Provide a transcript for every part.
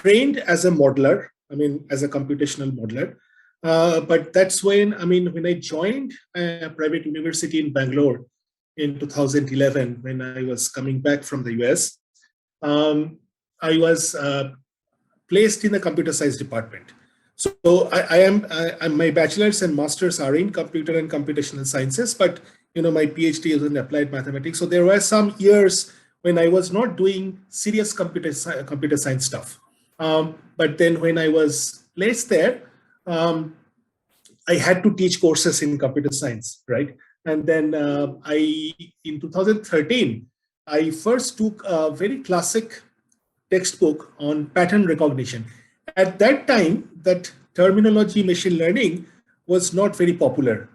trained as a modeler, as a computational modeler. But that's when I joined a private university in Bangalore in 2011, when I was coming back from the US. I was placed in the computer science department. So I'm my bachelor's and master's are in computer and computational sciences, but my PhD is in applied mathematics. So there were some years when I was not doing serious computer science stuff. But then when I was placed there, I had to teach courses in computer science, right? And then in 2013, I first took a very classic textbook on pattern recognition. At that time, that terminology machine learning was not very popular.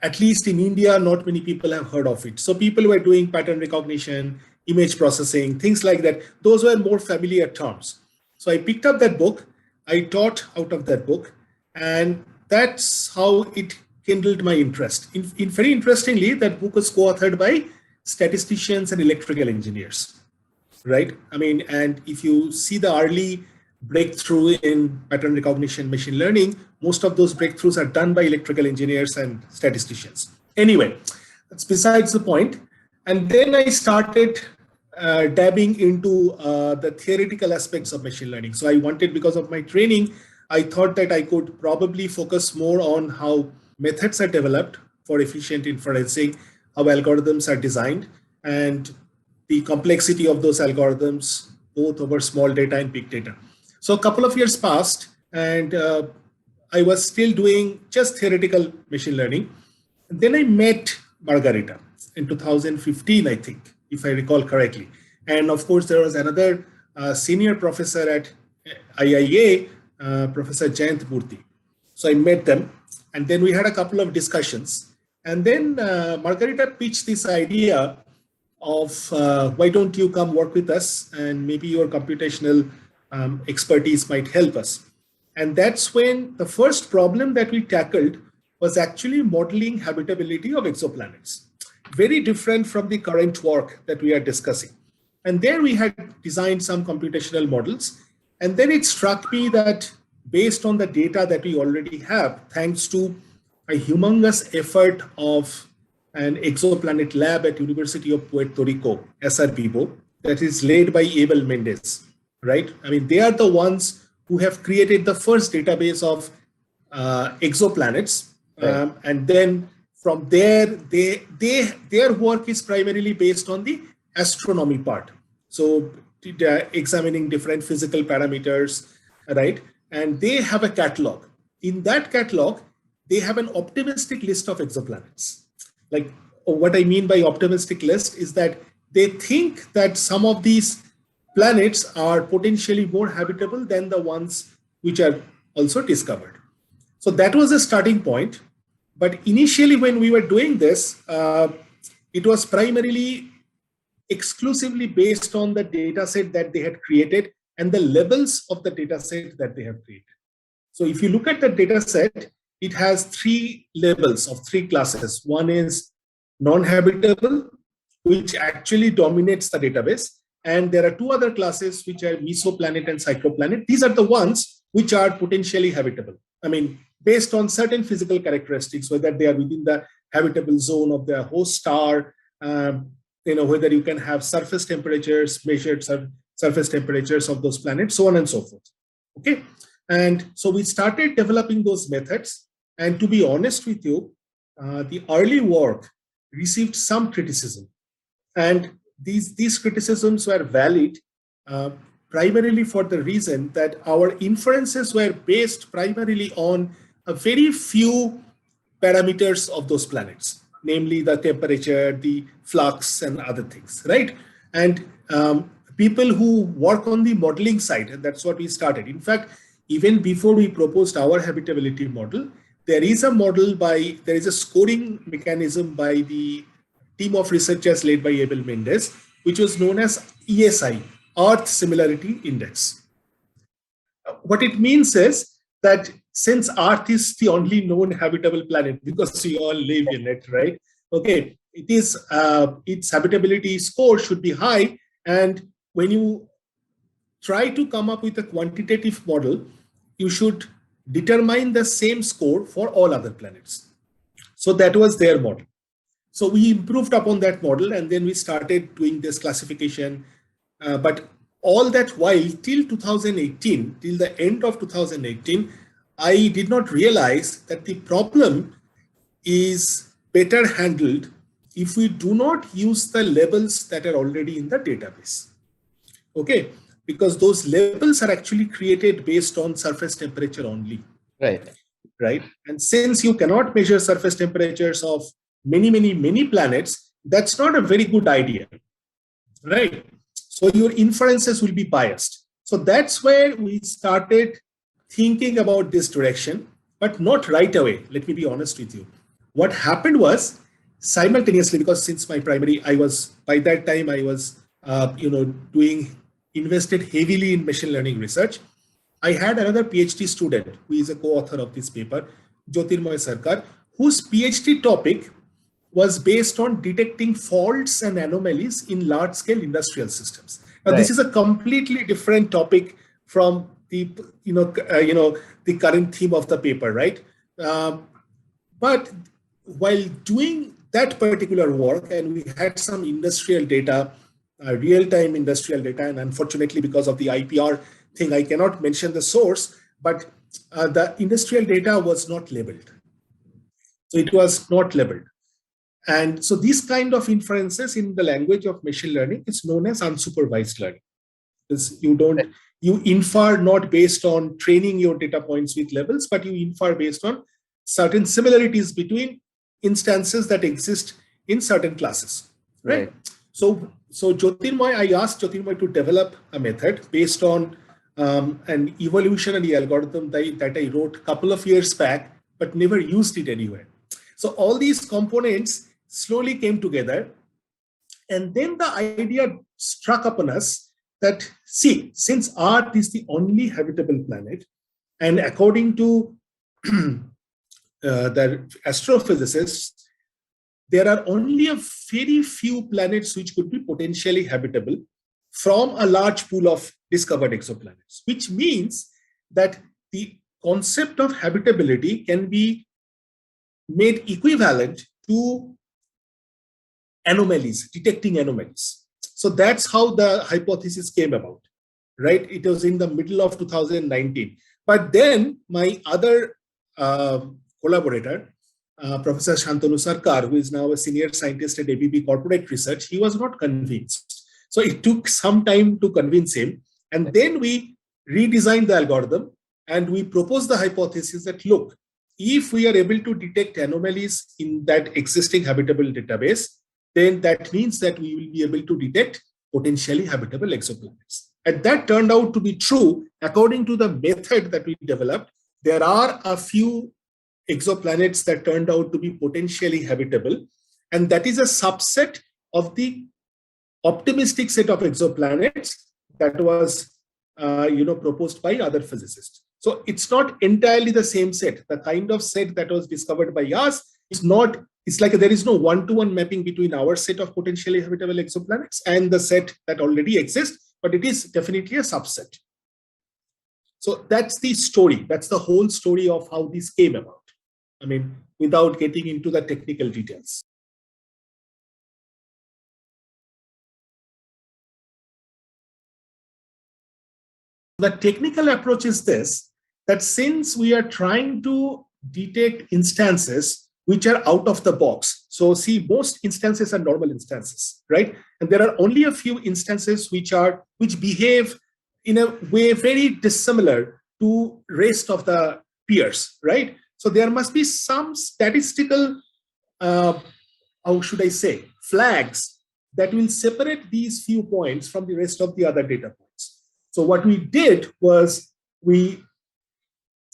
At least in India, not many people have heard of it. So people were doing pattern recognition, image processing, things like that. Those were more familiar terms. So I picked up that book. I taught out of that book. And that's how it kindled my interest. Very interestingly, that book was co-authored by statisticians and electrical engineers. Right? And if you see the early breakthrough in pattern recognition machine learning, most of those breakthroughs are done by electrical engineers and statisticians. Anyway, that's besides the point. And then I started dabbing into the theoretical aspects of machine learning. So I wanted, because of my training, I thought that I could probably focus more on how methods are developed for efficient inferencing, how algorithms are designed, and the complexity of those algorithms, both over small data and big data. So a couple of years passed, and I was still doing just theoretical machine learning. And then I met Margarita in 2015, I think, if I recall correctly. And of course, there was another senior professor at IIA, Professor Jayant Murthy. So I met them, and then we had a couple of discussions. And then Margarita pitched this idea of why don't you come work with us, and maybe your computational expertise might help us. And that's when the first problem that we tackled was actually modeling habitability of exoplanets. Very different from the current work that we are discussing. And there we had designed some computational models. And then it struck me that based on the data that we already have, thanks to a humongous effort of an exoplanet lab at University of Puerto Rico, SRBIBO, that is led by Abel Mendez, right? They are the ones who have created the first database of exoplanets. Right. And then from there, their work is primarily based on the astronomy part. So examining different physical parameters, right? And they have a catalog. In that catalog, they have an optimistic list of exoplanets. Like, what I mean by optimistic list is that they think that some of these planets are potentially more habitable than the ones which are also discovered. So that was a starting point. But initially, when we were doing this, it was primarily exclusively based on the data set that they had created and the levels of the data set that they have created. So if you look at the data set, it has three levels of three classes. One is non-habitable, which actually dominates the database. And there are two other classes, which are mesoplanet and cycloplanet. These are the ones which are potentially habitable. Based on certain physical characteristics, whether they are within the habitable zone of the host star, whether you can have surface temperatures, measured surface temperatures of those planets, so on and so forth. Okay. And so we started developing those methods. And to be honest with you, the early work received some criticism. And these criticisms were valid primarily for the reason that our inferences were based primarily on a very few parameters of those planets, namely the temperature, the flux, and other things, right? And people who work on the modeling side, and that's what we started. In fact, even before we proposed our habitability model, there is a scoring mechanism by the team of researchers led by Abel Mendez, which was known as ESI, Earth Similarity Index. What it means is that since Earth is the only known habitable planet, because we all live in it, right? Okay, its habitability score should be high, and when you try to come up with a quantitative model, you should determine the same score for all other planets. So that was their model. So we improved upon that model, and then we started doing this classification. But all that while, till 2018, till the end of 2018, I did not realize that the problem is better handled if we do not use the labels that are already in the database. Okay, because those labels are actually created based on surface temperature only. Right. And since you cannot measure surface temperatures of many planets, that's not a very good idea. Right. So your inferences will be biased. So that's where we started thinking about this direction, but not right away. Let me be honest with you. What happened was simultaneously, because since my primary, by that time I was, invested heavily in machine learning research. I had another PhD student who is a co-author of this paper, Jyotirmoy Sarkar, whose PhD topic was based on detecting faults and anomalies in large-scale industrial systems. Now, this is a completely different topic from the the current theme of the paper, right? But while doing that particular work, and we had some industrial data, real-time industrial data, and unfortunately, because of the IPR thing, I cannot mention the source, but the industrial data was not labeled. So it was not labeled. And so these kind of inferences in the language of machine learning is known as unsupervised learning. Because you infer not based on training your data points with labels, but you infer based on certain similarities between instances that exist in certain classes, right? So Jyotirmoy, I asked Jyotirmoy to develop a method based on an evolutionary algorithm that I wrote a couple of years back, but never used it anywhere. So all these components slowly came together. And then the idea struck upon us that, see, since Earth is the only habitable planet, and according to the astrophysicists, there are only a very few planets which could be potentially habitable from a large pool of discovered exoplanets, which means that the concept of habitability can be made equivalent to anomalies, detecting anomalies. So that's how the hypothesis came about, right? It was in the middle of 2019. But then my other collaborator, Professor Shantanu Sarkar, who is now a senior scientist at ABB Corporate Research, he was not convinced. So it took some time to convince him. And then we redesigned the algorithm and we proposed the hypothesis that, look, if we are able to detect anomalies in that existing habitable database, then that means that we will be able to detect potentially habitable exoplanets. And that turned out to be true. According to the method that we developed, there are a few exoplanets that turned out to be potentially habitable. And that is a subset of the optimistic set of exoplanets that was proposed by other physicists. So it's not entirely the same set. The kind of set that was discovered by us is not, it's like there is no one-to-one mapping between our set of potentially habitable exoplanets and the set that already exists, but it is definitely a subset. So that's the story. That's the whole story of how this came about. I mean, without getting into the technical details. The technical approach is this, that since we are trying to detect instances which are out of the box. So see, most instances are normal instances, right? And there are only a few instances which behave in a way very dissimilar to rest of the peers, right? So there must be some statistical, how should I say, flags that will separate these few points from the rest of the other data points. So what we did was we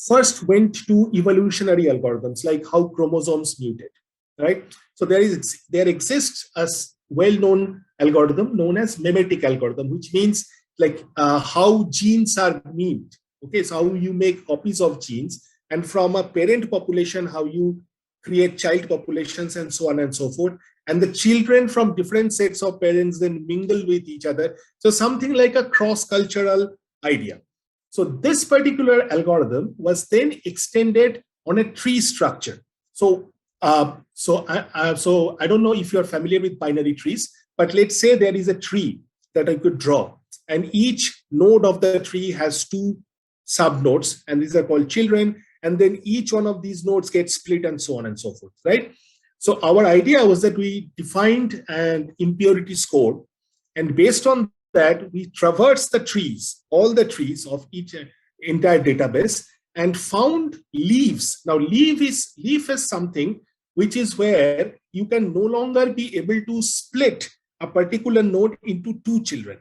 first went to evolutionary algorithms, like how chromosomes mutate, right? So there exists a well-known algorithm known as memetic algorithm, which means like how genes are memed. Okay, so how you make copies of genes, and from a parent population, how you create child populations and so on and so forth. And the children from different sets of parents then mingle with each other. So something like a cross-cultural idea. So this particular algorithm was then extended on a tree structure. So I don't know if you're familiar with binary trees, but let's say there is a tree that I could draw, and each node of the tree has two subnodes, and these are called children, and then each one of these nodes gets split and so on and so forth, right? So our idea was that we defined an impurity score, and based on that, we traversed the trees, all the trees of each entire database, and found leaves. Now, leaf is something which is where you can no longer be able to split a particular node into two children,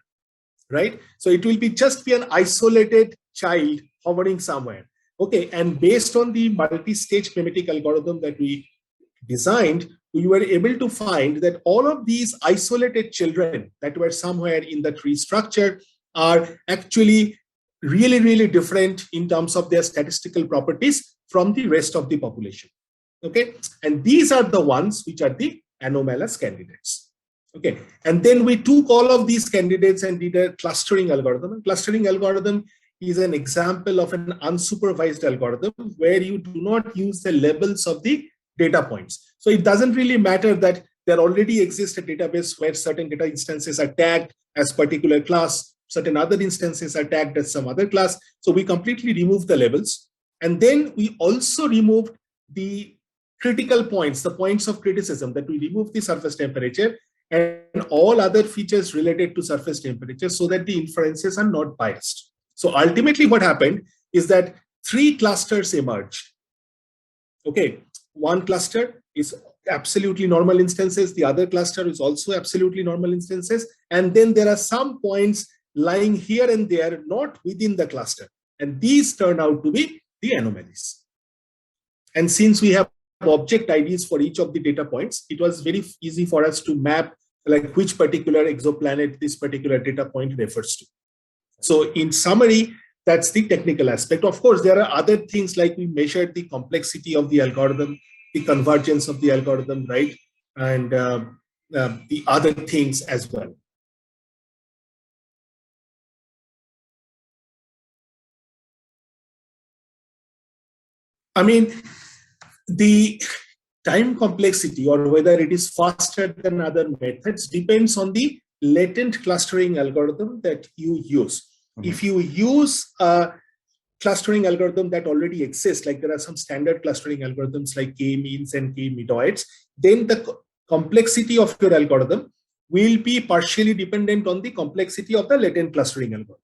right? So it will be just be an isolated child hovering somewhere. Okay, and based on the multi-stage memetic algorithm that we designed, we were able to find that all of these isolated children that were somewhere in the tree structure are actually really, really different in terms of their statistical properties from the rest of the population. Okay, and these are the ones which are the anomalous candidates. Okay, and then we took all of these candidates and did a clustering algorithm. And clustering algorithm is an example of an unsupervised algorithm where you do not use the labels of the data points. So it doesn't really matter that there already exists a database where certain data instances are tagged as particular class, certain other instances are tagged as some other class. So we completely removed the labels. And then we also removed the critical points, the points of criticism, that we removed the surface temperature and all other features related to surface temperature so that the inferences are not biased. So ultimately what happened is that three clusters emerged. Okay, one cluster is absolutely normal instances, the other cluster is also absolutely normal instances, and then there are some points lying here and there, not within the cluster. And these turn out to be the anomalies. And since we have object IDs for each of the data points, it was very easy for us to map like which particular exoplanet this particular data point refers to. So in summary, that's the technical aspect. Of course, there are other things like we measured the complexity of the algorithm, the convergence of the algorithm, right? And the other things as well. I mean, the time complexity or whether it is faster than other methods depends on the latent clustering algorithm that you use. Mm-hmm. If you use a clustering algorithm that already exists, like there are some standard clustering algorithms like k-means and k-medoids, then the complexity of your algorithm will be partially dependent on the complexity of the latent clustering algorithm.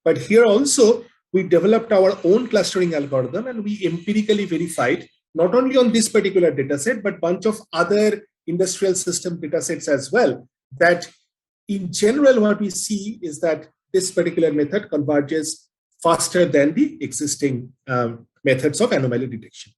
But here also, we developed our own clustering algorithm and we empirically verified not only on this particular dataset, but bunch of other industrial system datasets as well, that in general, what we see is that this particular method converges faster than the existing methods of anomaly detection.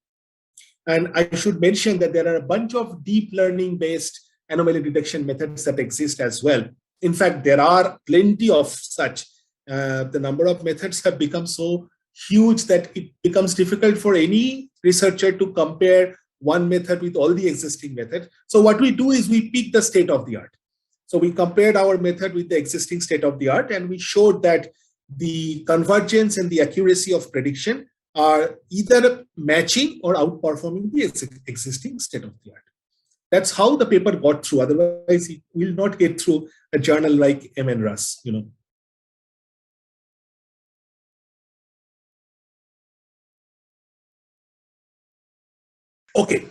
And I should mention that there are a bunch of deep learning based anomaly detection methods that exist as well. In fact, there are plenty of such. The number of methods have become so huge that it becomes difficult for any researcher to compare one method with all the existing methods. So what we do is we pick the state of the art. So we compared our method with the existing state of the art, and we showed that the convergence and the accuracy of prediction are either matching or outperforming the existing state of the art. That's how the paper got through. Otherwise, it will not get through a journal like MNRAS, you know. Okay,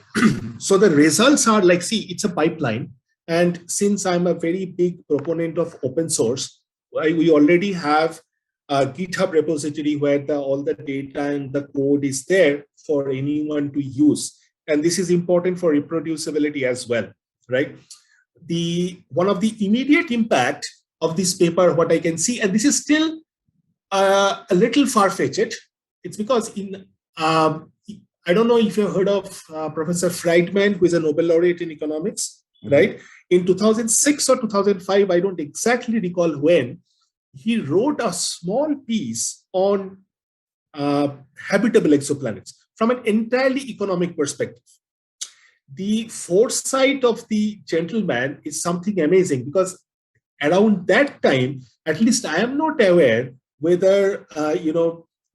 so the results are like, see, it's a pipeline. And since I'm a very big proponent of open source, we already have a GitHub repository where all the data and the code is there for anyone to use. And this is important for reproducibility as well, right? One of the immediate impact of this paper, what I can see, and this is still a little far-fetched, it's because I don't know if you've heard of Professor Friedman, who is a Nobel laureate in economics, right? In 2006 or 2005, I don't exactly recall when, he wrote a small piece on habitable exoplanets from an entirely economic perspective. the foresight of the gentleman is something amazing, because around that time, at least I am not aware whether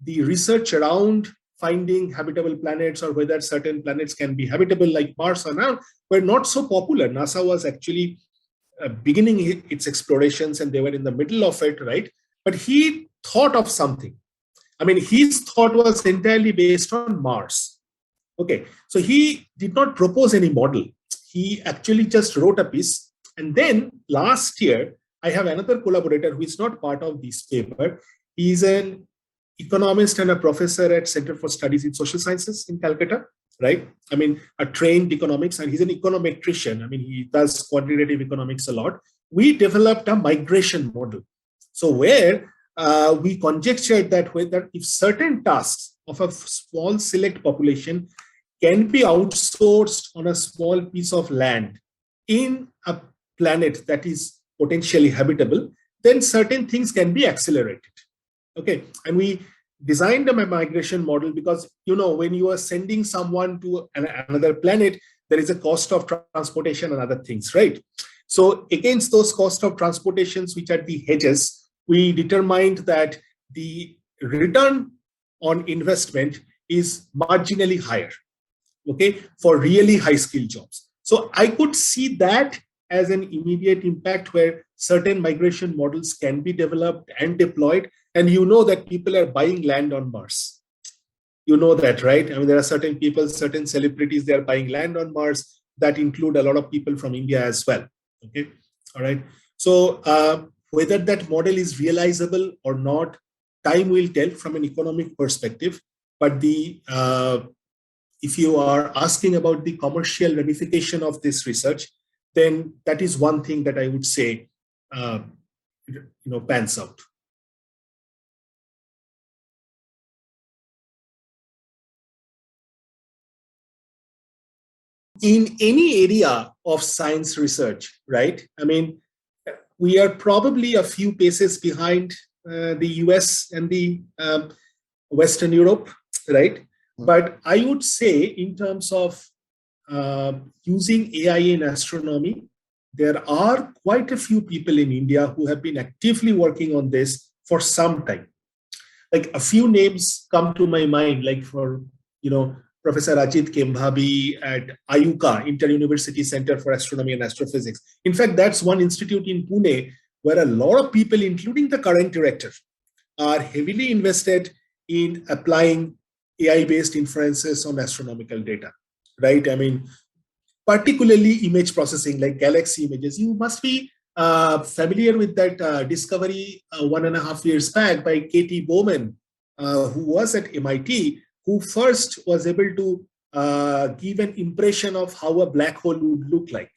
the research around finding habitable planets, or whether certain planets can be habitable like Mars or not, were not so popular. NASA was actually beginning its explorations, and they were in the middle of it, right? But he thought of something. I mean, his thought was entirely based on Mars. Okay, so he did not propose any model. He actually just wrote a piece. And then last year, I have another collaborator who is not part of this paper. He's an economist and a professor at Center for Studies in Social Sciences in Calcutta, right? I mean, a trained economics, and he's an econometrician. I mean, he does quantitative economics a lot. We developed a migration model. So where we conjectured that whether if certain tasks of a small select population can be outsourced on a small piece of land in a planet that is potentially habitable, then certain things can be accelerated. Okay, and we designed a migration model because, when you are sending someone to another planet, there is a cost of transportation and other things, right? So against those cost of transportations, which are the hedges, we determined that the return on investment is marginally higher, okay, for really high skill jobs. So I could see that as an immediate impact, where certain migration models can be developed and deployed. And that people are buying land on Mars. You know that, right? I mean, there are certain people, certain celebrities, they are buying land on Mars. That include a lot of people from India as well. Okay, all right. So whether that model is realizable or not, time will tell from an economic perspective. But if you are asking about the commercial ramification of this research, then that is one thing that I would say pans out. In any area of science research, right? I mean, we are probably a few paces behind the US and the Western Europe, right? But I would say, in terms of using AI in astronomy, there are quite a few people in India who have been actively working on this for some time. Like, a few names come to my mind, like Professor Ajit Kembhabi at IUCA, Inter-University Center for Astronomy and Astrophysics. In fact, that's one institute in Pune where a lot of people, including the current director, are heavily invested in applying AI-based inferences on astronomical data, right? I mean, particularly image processing, like galaxy images. You must be familiar with that discovery 1.5 years back by Katie Bowman, who was at MIT, who first was able to give an impression of how a black hole would look like,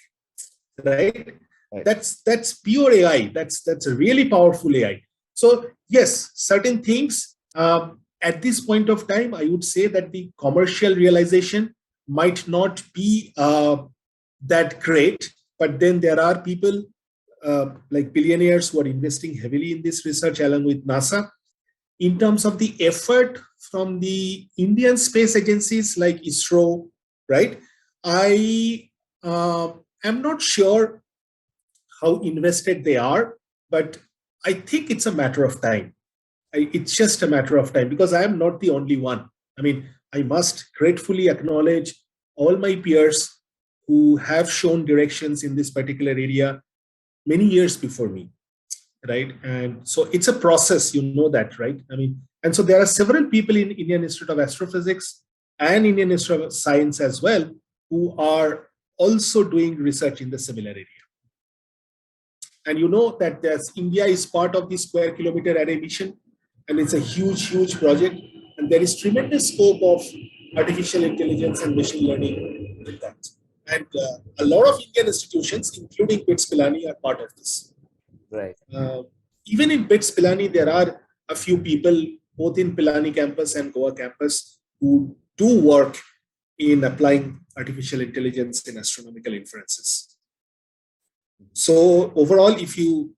right? That's pure AI. That's a really powerful AI. So yes, certain things at this point of time, I would say that the commercial realization might not be that great, but then there are people like billionaires who are investing heavily in this research along with NASA. In terms of the effort from the Indian space agencies like ISRO, right? I am not sure how invested they are, but I think it's a matter of time. It's just a matter of time, because I am not the only one. I mean, I must gratefully acknowledge all my peers who have shown directions in this particular area many years before me, right? And so it's a process, that, right? I mean, and so there are several people in Indian Institute of Astrophysics and Indian Institute of Science as well who are also doing research in the similar area. And that India is part of the Square Kilometer Array mission, and it's a huge, huge project. And there is tremendous scope of artificial intelligence and machine learning with that. And a lot of Indian institutions, including BITS Pilani, are part of this. Right. Even in BITS Pilani, there are a few people, both in Pilani campus and Goa campus, who do work in applying artificial intelligence in astronomical inferences. So overall, if you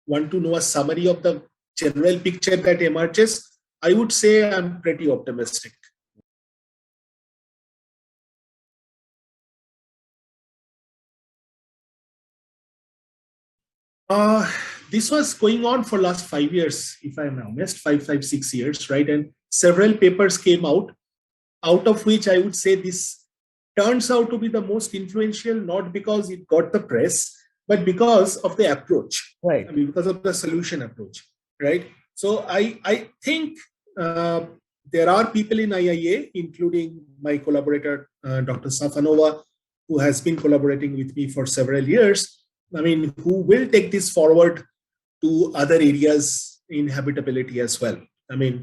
want to know a summary of the general picture that emerges, I would say I'm pretty optimistic. Uh, this was going on for last 5 years, if I'm honest, 6 years, right? And several papers came out of which I would say this turns out to be the most influential, not because it got the press, but because of the approach. Right. I mean, because of the solution approach, right? So I think there are people in IIA, including my collaborator, Dr. Safanova, who has been collaborating with me for several years. I mean, who will take this forward to other areas in habitability as well. In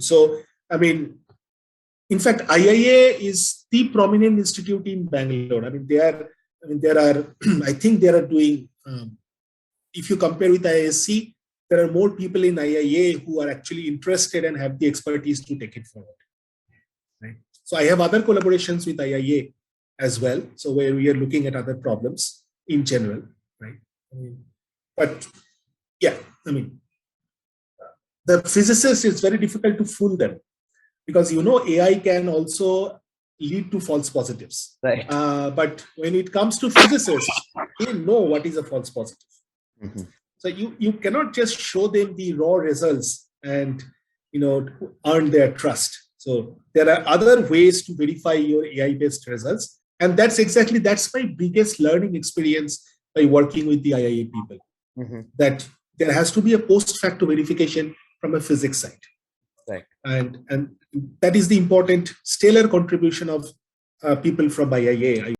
fact, IIA is the prominent institute in Bangalore. There are, I think they are doing, if you compare with IISc, there are more people in IIA who are actually interested and have the expertise to take it forward. Right? So I have other collaborations with IIA as well. So where we are looking at other problems in general, right? But yeah, the physicists, it's very difficult to fool them because AI can also lead to false positives. Right. But when it comes to physicists, they know what is a false positive. Mm-hmm. So you cannot just show them the raw results and earn their trust. So there are other ways to verify your AI-based results, and that's my biggest learning experience by working with the IIA people. Mm-hmm. That there has to be a post-facto verification from a physics side. Right. And that is the important stellar contribution of people from IIA.